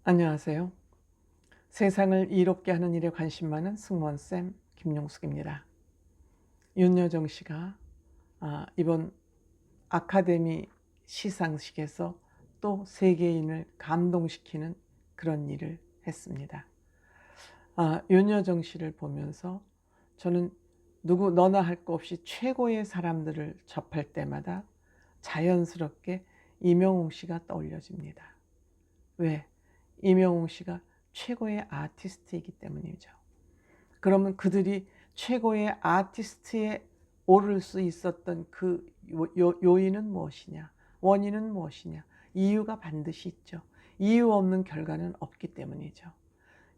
안녕하세요. 세상을 이롭게 하는 일에 관심 많은 승무원쌤 김용숙입니다. 윤여정 씨가 이번 아카데미 시상식에서 또 세계인을 감동시키는 그런 일을 했습니다. 윤여정 씨를 보면서 저는 누구 너나 할 거 없이 최고의 사람들을 접할 때마다 자연스럽게 임영웅 씨가 떠올려집니다. 왜? 임영웅 씨가 최고의 아티스트이기 때문이죠. 그러면 그들이 최고의 아티스트에 오를 수 있었던 그 요인은 무엇이냐? 원인은 무엇이냐? 이유가 반드시 있죠. 이유 없는 결과는 없기 때문이죠.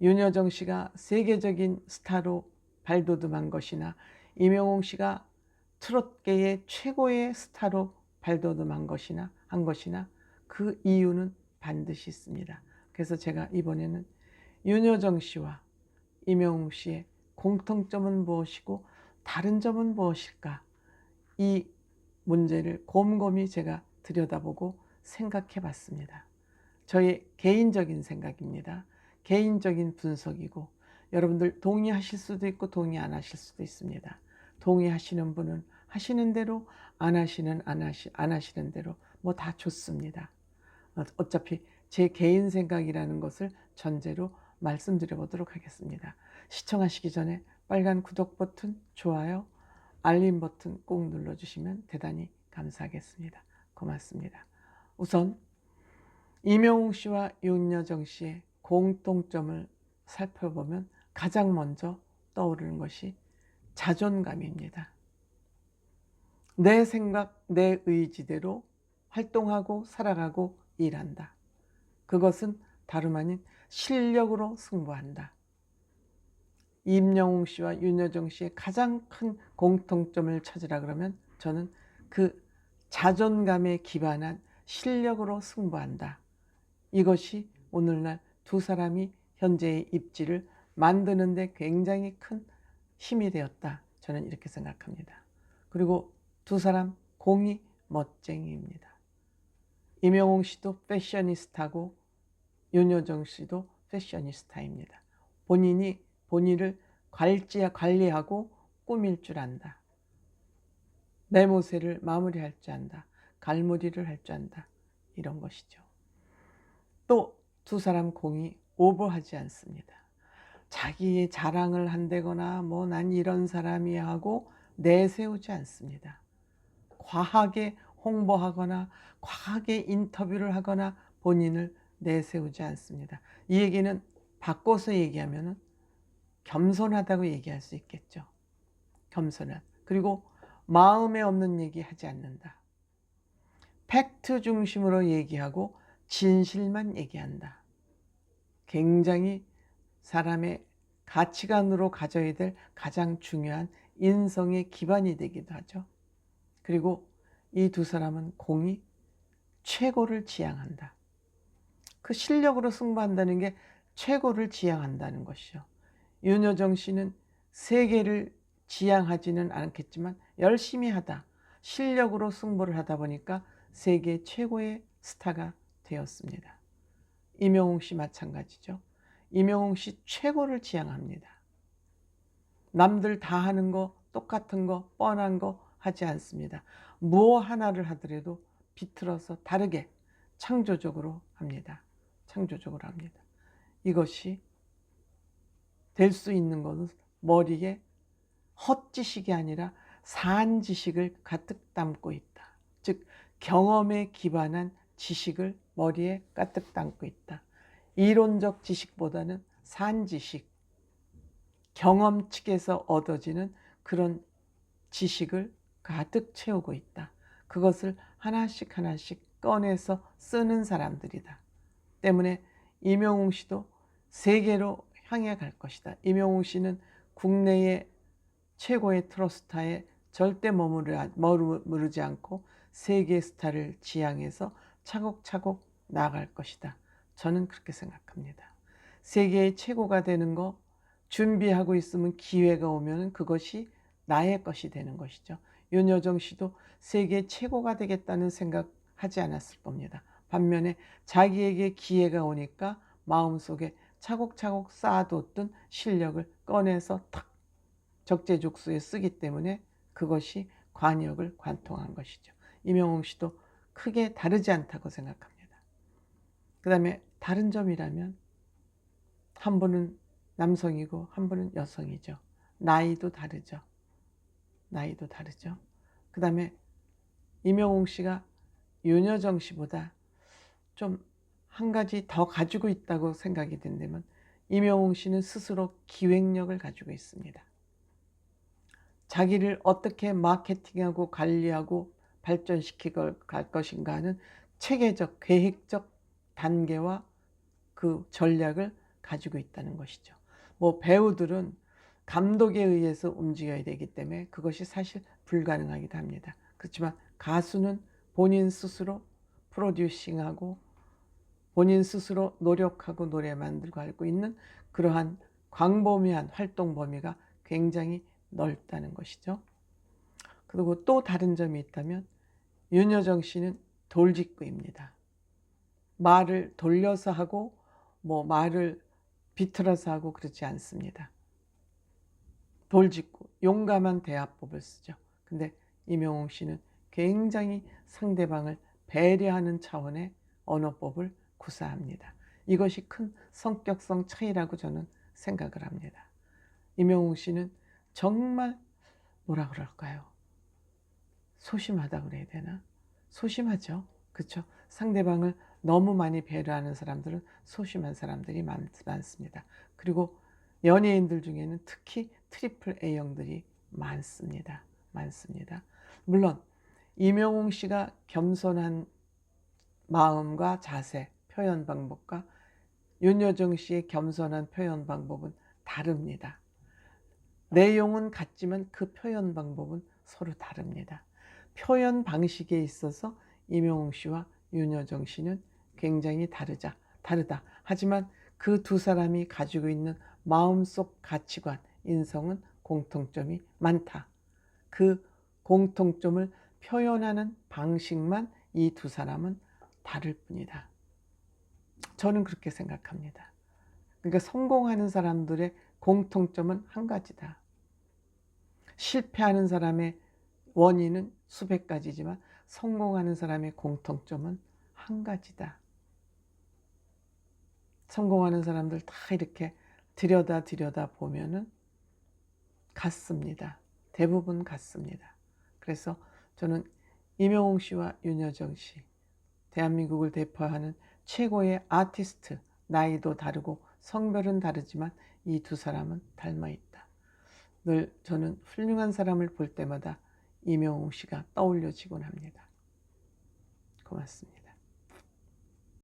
윤여정 씨가 세계적인 스타로 발돋움한 것이나 임영웅 씨가 트롯계의 최고의 스타로 발돋움한 것이나 그 이유는 반드시 있습니다. 그래서 제가 이번에는 윤여정 씨와 임영웅 씨의 공통점은 무엇이고 다른 점은 무엇일까? 이 문제를 곰곰이 제가 들여다보고 생각해 봤습니다. 저의 개인적인 생각입니다. 개인적인 분석이고 여러분들 동의하실 수도 있고 동의 안 하실 수도 있습니다. 동의하시는 분은 하시는 대로, 안 하시는 대로 뭐 다 좋습니다. 어차피 제 개인 생각이라는 것을 전제로 말씀드려 보도록 하겠습니다. 시청하시기 전에 빨간 구독 버튼, 좋아요, 알림 버튼 꼭 눌러주시면 대단히 감사하겠습니다. 고맙습니다. 우선 임영웅 씨와 윤여정 씨의 공통점을 살펴보면 가장 먼저 떠오르는 것이 자존감입니다. 내 생각, 내 의지대로 활동하고 살아가고 일한다. 그것은 다름 아닌 실력으로 승부한다. 임영웅 씨와 윤여정 씨의 가장 큰 공통점을 찾으라 그러면 저는 그 자존감에 기반한 실력으로 승부한다. 이것이 오늘날 두 사람이 현재의 입지를 만드는 데 굉장히 큰 힘이 되었다. 저는 이렇게 생각합니다. 그리고 두 사람 공이 멋쟁이입니다. 임영웅 씨도 패셔니스타고 윤여정 씨도 패셔니스타입니다. 본인을 관리하고 꾸밀 줄 안다. 매모새를 마무리할 줄 안다. 갈무리를 할 줄 안다. 이런 것이죠. 또 두 사람 공이 오버하지 않습니다. 자기의 자랑을 한다거나 뭐 난 이런 사람이야 하고 내세우지 않습니다. 과하게 홍보하거나 과하게 인터뷰를 하거나 본인을 내세우지 않습니다. 이 얘기는 바꿔서 얘기하면 겸손하다고 얘기할 수 있겠죠. 겸손한. 그리고 마음에 없는 얘기 하지 않는다. 팩트 중심으로 얘기하고 진실만 얘기한다. 굉장히 사람의 가치관으로 가져야 될 가장 중요한 인성의 기반이 되기도 하죠. 그리고 이 두 사람은 공이 최고를 지향한다. 그 실력으로 승부한다는 게 최고를 지향한다는 것이죠. 윤여정 씨는 세계를 지향하지는 않겠지만 열심히 하다, 실력으로 승부를 하다 보니까 세계 최고의 스타가 되었습니다. 임영웅 씨 마찬가지죠. 임영웅 씨 최고를 지향합니다. 남들 다 하는 거, 똑같은 거, 뻔한 거 하지 않습니다. 무엇 하나를 하더라도 비틀어서 다르게 창조적으로 합니다. 창조적으로 합니다. 이것이 될 수 있는 것은 머리에 헛지식이 아니라 산지식을 가득 담고 있다. 즉 경험에 기반한 지식을 머리에 가득 담고 있다. 이론적 지식보다는 산지식, 경험 측에서 얻어지는 그런 지식을 가득 채우고 있다. 그것을 하나씩 하나씩 꺼내서 쓰는 사람들이다. 때문에 임영웅 씨도 세계로 향해 갈 것이다. 임영웅 씨는 국내의 최고의 트로스타에 절대 머무르지 않고 세계 스타를 지향해서 차곡차곡 나아갈 것이다. 저는 그렇게 생각합니다. 세계의 최고가 되는 거 준비하고 있으면 기회가 오면 그것이 나의 것이 되는 것이죠. 윤여정 씨도 세계 최고가 되겠다는 생각하지 않았을 겁니다. 반면에 자기에게 기회가 오니까 마음속에 차곡차곡 쌓아뒀던 실력을 꺼내서 탁 적재적소에 쓰기 때문에 그것이 관역을 관통한 것이죠. 임영웅 씨도 크게 다르지 않다고 생각합니다. 그 다음에 다른 점이라면 한 분은 남성이고 한 분은 여성이죠. 나이도 다르죠. 나이도 다르죠. 그 다음에 임영웅 씨가 윤여정 씨보다 좀 한 가지 더 가지고 있다고 생각이 된다면 임영웅 씨는 스스로 기획력을 가지고 있습니다. 자기를 어떻게 마케팅하고 관리하고 발전시키고 갈 것인가 하는 체계적, 계획적 단계와 그 전략을 가지고 있다는 것이죠. 뭐 배우들은 감독에 의해서 움직여야 되기 때문에 그것이 사실 불가능하기도 합니다. 그렇지만 가수는 본인 스스로 프로듀싱하고 본인 스스로 노력하고 노래 만들고 알고 있는 그러한 광범위한 활동 범위가 굉장히 넓다는 것이죠. 그리고 또 다른 점이 있다면 윤여정 씨는 돌직구입니다. 말을 돌려서 하고 뭐 말을 비틀어서 하고 그렇지 않습니다. 돌직구, 용감한 대화법을 쓰죠. 근데 임영웅 씨는 굉장히 상대방을 배려하는 차원의 언어법을 구사합니다. 이것이 큰 성격성 차이라고 저는 생각을 합니다. 임영웅 씨는 정말 뭐라 그럴까요? 소심하다 그래야 되나? 소심하죠. 그렇죠? 상대방을 너무 많이 배려하는 사람들은 소심한 사람들이 많습니다. 그리고 연예인들 중에는 특히 트리플 A형들이 많습니다. 많습니다. 물론 임영웅 씨가 겸손한 마음과 자세, 표현 방법과 윤여정 씨의 겸손한 표현 방법은 다릅니다. 내용은 같지만 그 표현 방법은 서로 다릅니다. 표현 방식에 있어서 임영웅 씨와 윤여정 씨는 굉장히 다르다. 하지만 그 두 사람이 가지고 있는 마음속 가치관, 인성은 공통점이 많다. 그 공통점을 표현하는 방식만 이 두 사람은 다를 뿐이다. 저는 그렇게 생각합니다. 그러니까 성공하는 사람들의 공통점은 한 가지다. 실패하는 사람의 원인은 수백 가지지만 성공하는 사람의 공통점은 한 가지다. 성공하는 사람들 다 이렇게 들여다 보면은 같습니다. 대부분 같습니다. 그래서 저는 임영웅 씨와 윤여정 씨, 대한민국을 대표하는 최고의 아티스트, 나이도 다르고 성별은 다르지만 이 두 사람은 닮아 있다. 늘 저는 훌륭한 사람을 볼 때마다 임영웅 씨가 떠올려지곤 합니다. 고맙습니다.